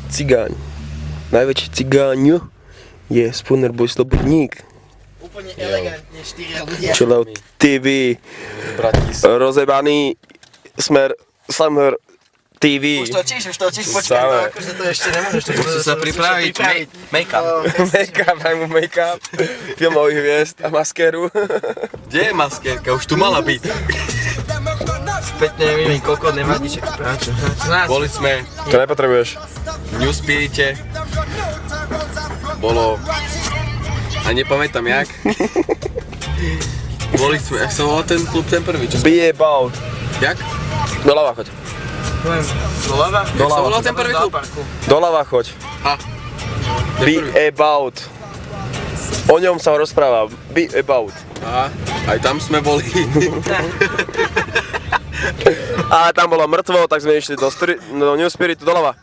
Cigáň. Najväčší cigáň je Spooner Boy Slobodník. Úplne elegantne 4 ľudia. Chillout TV. Rozebaný Smer TV. Už točíš, počkaj, to akože to ešte nemôžeš. Musíš sa pripraviť. Make-up. Make-up. Filmových hviezd a maskéru. Kde je maskérka? Už tu mala byť. Spätne neviem, koľko nevadí, čak práčo. Boli sme To nepotrebuješ. v New Spirite. Bolo... A nepamätám jak. Boli sme, jak sa volal ten klub, ten prvý, čo sme... Be about. Jak? Doľava choď. Doľava? Jak sa volal ten prvý klub? Doľava choď. Ha. Be about. O ňom sa rozpráva. Be about. Aha, aj tam sme boli. A tam bolo mŕtvo, tak sme išli do New Spiritu doľava.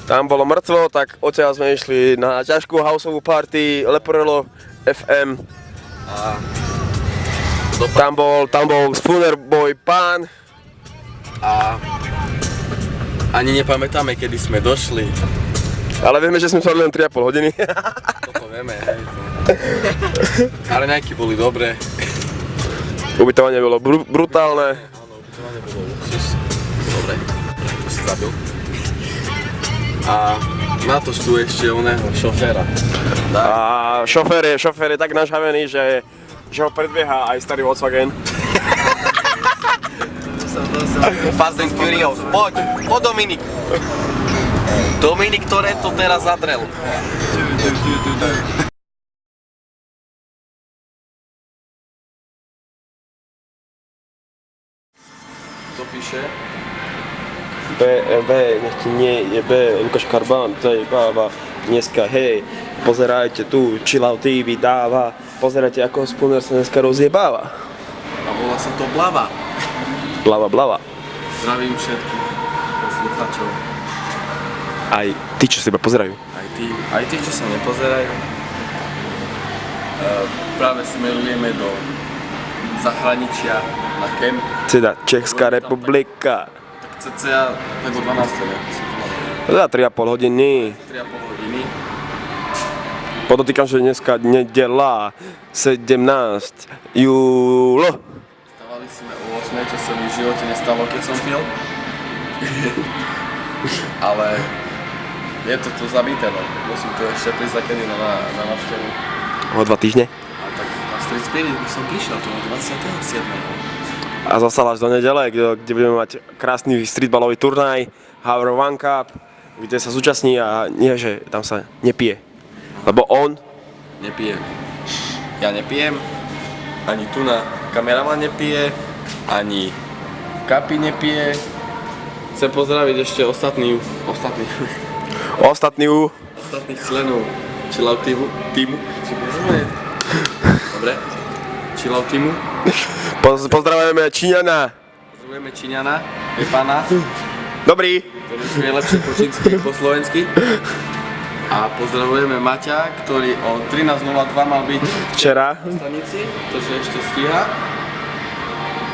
Tam bolo mŕtvo, tak odtiaľ sme išli na ťažkú houseovú party Leporello FM. Tam bol Spooner Boy pán. A ani nepamätáme, kedy sme došli. Ale vieme, že sme sa len 3,5 hodiny. Toto vieme, hej. Ale nejaké boli dobré. Ubytovanie bolo brutálne. Áno, ubytovanie bolo luxus. Dobre, to si zabil. A na to tu ešte oného šoféra. A šofér je tak nažhavený, že ho predbieha aj starý Volkswagen. Fast and Furious, poď Dominik. Dominik, ktoré to teraz zadrel. Kto píše? BMW, nech ti nie jebe, Lukáš Karbán, to je bába. Dneska, hej, pozerajte tu, Chillout TV dáva, pozerajte ako Spooner sa dneska rozjebáva. A volá sa to Blava. Blava. Zdravím všetkých poslucháčov. Aj tí, čo sa iba pozerajú. Aj tí, čo sa nepozerajú. Práve smerujeme do zahraničia na kemp. Teda Česká republika. Tak cca tak do 12. Za 3,5 hodiny. 3,5 hodiny. Podotýkam, že dneska nedela 17. júlo. Stávali sme o 8, čo sa mi v živote nestalo, keď som pil. Ale je to tu zabité, no. Musím tu ešte prísť zakedy na návštevu. O 2 týždne. A tak na Street Spirit som prišiel, to 27. A zostal až do nedele, kde budeme mať krásny streetballový turnaj, Hour One Cup, kde sa zúčastní a nie, že tam sa nepije. Lebo on Nepije. Ja nepijem, ani tu na kameraman nepije, ani Kapi nepije. Chcem pozdraviť ešte ostatných členov Chillout týmu. Dobre. Chillout týmu. Pozdravujeme Číňana. Pozdravujeme Číňana, Pepana, Dobrý. ktorý je lepšie po čínsky, po slovensky. A pozdravujeme Maťa, ktorý o 13:02 mal byť Včera. v stanici, to sa ešte stíha.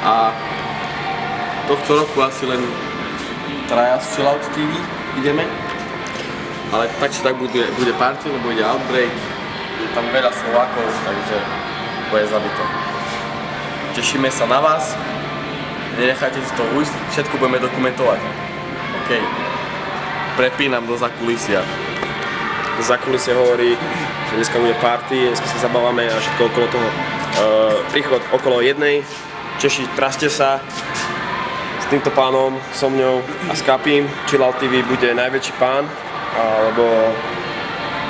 A tohto roku asi len traja z Chillout TV ideme. Ale tak či tak bude party, lebo ide Outbreak. Je tam veľa Slovákov, takže bude zabito. Tešíme sa na vás. Nenechajte si to ujsť, všetko budeme dokumentovať. OK. Prepínam do zakulisia. Za kulisie hovorí, že dneska bude party, dneska sa zabávame a všetko okolo toho. Príchod okolo jednej. Češi, traste sa s týmto pánom, so mňou a s Kapím. Chillout TV bude najväčší pán,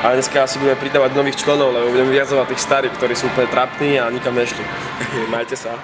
ale dneska asi budeme pridávať nových členov, lebo budeme vyjazovať tých starých, ktorí sú úplne trapní a nikam nešli. Majte sa.